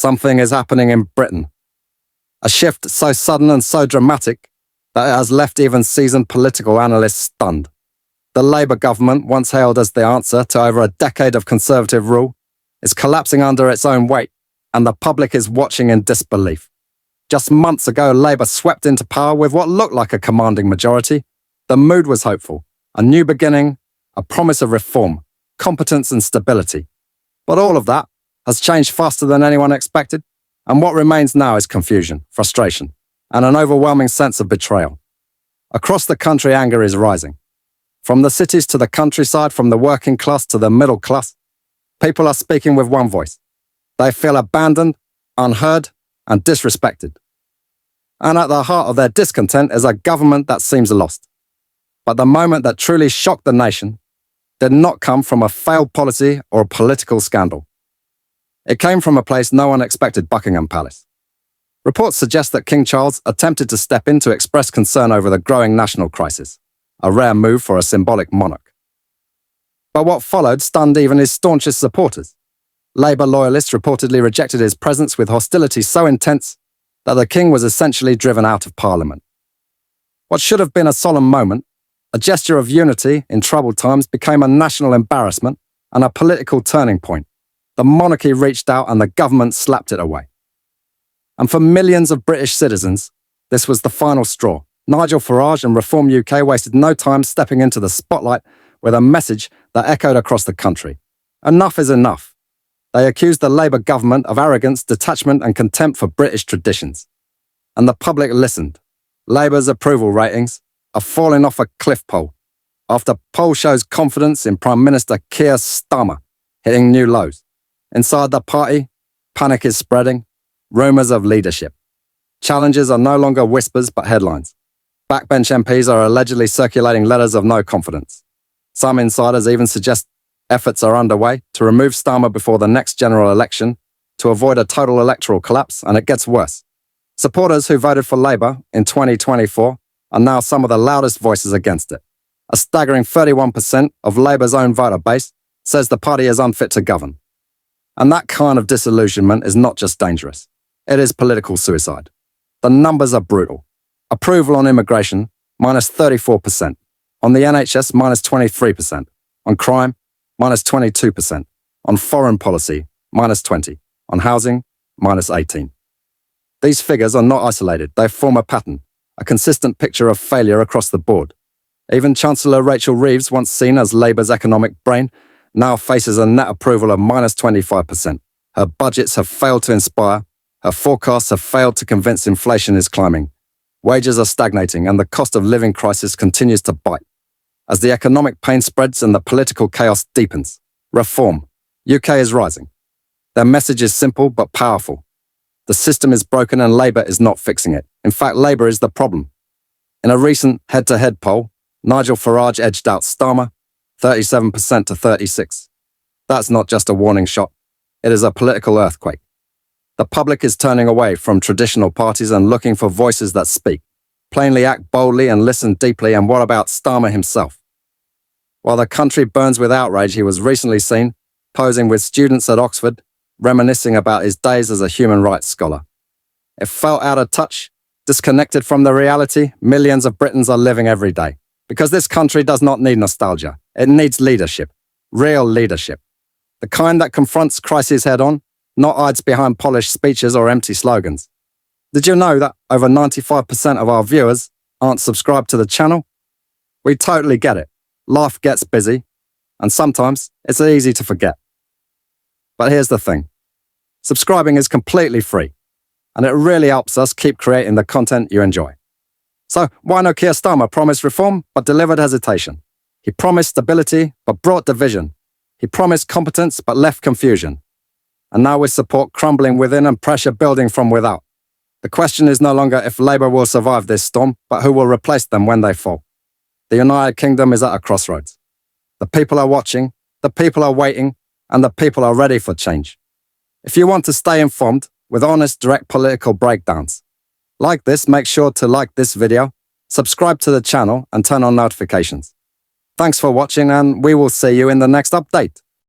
Something is happening in Britain. A shift so sudden and so dramatic that it has left even seasoned political analysts stunned. The Labour government, once hailed as the answer to over a decade of Conservative rule, is collapsing under its own weight, and the public is watching in disbelief. Just months ago, Labour swept into power with what looked like a commanding majority. The mood was hopeful, a new beginning, a promise of reform, competence and stability. But all of that has changed faster than anyone expected, and what remains now is confusion, frustration, and an overwhelming sense of betrayal. Across the country, anger is rising. From the cities to the countryside, from the working class to the middle class, people are speaking with one voice. They feel abandoned, unheard, and disrespected. And at the heart of their discontent is a government that seems lost. But the moment that truly shocked the nation did not come from a failed policy or a political scandal. It came from a place no one expected: Buckingham Palace. Reports suggest that King Charles attempted to step in to express concern over the growing national crisis, a rare move for a symbolic monarch. But what followed stunned even his staunchest supporters. Labour loyalists reportedly rejected his presence with hostility so intense that the king was essentially driven out of Parliament. What should have been a solemn moment, a gesture of unity in troubled times, became a national embarrassment and a political turning point. The monarchy reached out and the government slapped it away. And for millions of British citizens, this was the final straw. Nigel Farage and Reform UK wasted no time stepping into the spotlight with a message that echoed across the country. Enough is enough. They accused the Labour government of arrogance, detachment and contempt for British traditions. And the public listened. Labour's approval ratings are falling off a cliff pole after poll shows confidence in Prime Minister Keir Starmer hitting new lows. Inside the party, panic is spreading, rumours of leadership. Challenges are no longer whispers but headlines. Backbench MPs are allegedly circulating letters of no confidence. Some insiders even suggest efforts are underway to remove Starmer before the next general election to avoid a total electoral collapse, and it gets worse. Supporters who voted for Labour in 2024 are now some of the loudest voices against it. A staggering 31% of Labour's own voter base says the party is unfit to govern. And that kind of disillusionment is not just dangerous, it is political suicide. The numbers are brutal. Approval on immigration, minus 34%. On the NHS, minus 23%. On crime, minus 22%. On foreign policy, minus 20%. On housing, minus 18%. These figures are not isolated. They form a pattern, a consistent picture of failure across the board. Even Chancellor Rachel Reeves, once seen as Labour's economic brain, now faces a net approval of minus 25%. Her budgets have failed to inspire. Her forecasts have failed to convince inflation is climbing. Wages are stagnating and the cost of living crisis continues to bite. As the economic pain spreads and the political chaos deepens, reform. UK is rising. Their message is simple but powerful. The system is broken and Labour is not fixing it. In fact, Labour is the problem. In a recent head-to-head poll, Nigel Farage edged out Starmer, 37% to 36%. That's not just a warning shot. It is a political earthquake. The public is turning away from traditional parties and looking for voices that speak, plainly act boldly and listen deeply. And what about Starmer himself? While the country burns with outrage, he was recently seen posing with students at Oxford, reminiscing about his days as a human rights scholar. It felt out of touch, disconnected from the reality millions of Britons are living every day. Because this country does not need nostalgia. It needs leadership, real leadership. The kind that confronts crises head-on, not hides behind polished speeches or empty slogans. Did you know that over 95% of our viewers aren't subscribed to the channel? We totally get it. Life gets busy, and sometimes it's easy to forget. But here's the thing. Subscribing is completely free, and it really helps us keep creating the content you enjoy. So why no Keir Starmer promised reform but delivered hesitation? He promised stability but brought division. He promised competence but left confusion. And now with support crumbling within and pressure building from without. The question is no longer if Labour will survive this storm, but who will replace them when they fall. The United Kingdom is at a crossroads. The people are watching, the people are waiting, and the people are ready for change. If you want to stay informed with honest, direct political breakdowns, like this, make sure to like this video, subscribe to the channel, and turn on notifications. Thanks for watching, and we will see you in the next update.